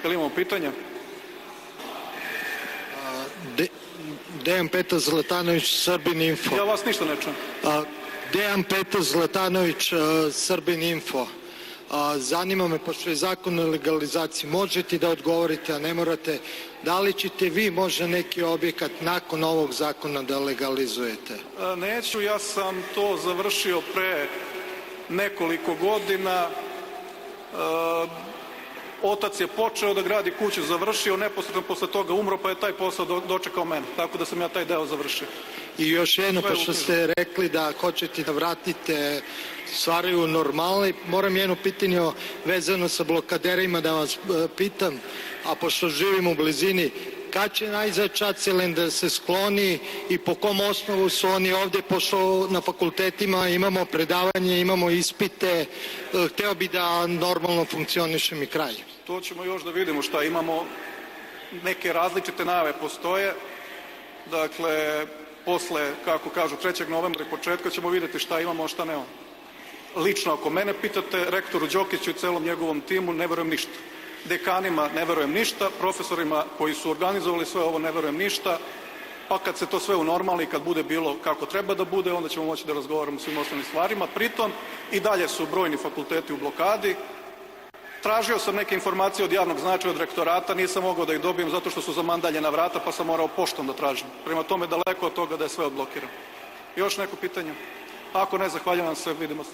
Jel imamo pitanja? Dejan Petar Zlatanović, Srbin Info. Ja vas ništa ne čujem. Dejan Petar Zlatanović, Srbin Info. Zanima me, pošto je zakon o legalizaciji, možete da odgovorite, a ne morate, da li ćete vi možda neki objekat nakon ovog zakona da legalizujete? Neću, ja sam to završio pre nekoliko godina. Otac je počeo da gradi kuću, završio, neposredno posle toga umro, pa je taj posao dočekao mene, tako da sam ja taj deo završio. I još jedno, pošto ste rekli da hoćete da vratite stvari u normali, moram jedno pitanje vezano sa blokaderima da vas pitam, a pošto živim u blizini, kad će najzad Čačelen da se skloni i po kom osnovu su oni ovde, pošto na fakultetima imamo predavanje, imamo ispite, hteo bi da normalno funkcioniše mi kraj. To ćemo još da vidimo šta imamo, neke različite najave postoje, dakle, posle, kako kažu, 3. novembra i početka ćemo videti šta imamo, a šta nemamo. Lično, ako mene pitate, rektoru Đokiću i celom njegovom timu ne verujem ništa. Dekanima ne verujem ništa, profesorima koji su organizovali sve ovo ne verujem ništa, pa kad se to sve unormali, kad bude bilo kako treba da bude, onda ćemo moći da razgovaramo o svim osnovnim stvarima. Pritom, i dalje su brojni fakulteti u blokadi. Tražio sam neke informacije od javnog značaja, od rektorata, nisam mogao da ih dobijem zato što su zamandaljena vrata, pa sam morao poštom da tražim. Prema tome, daleko od toga da je sve odblokirano. Još neko pitanje? Ako ne, zahvaljujem vam se, vidimo se.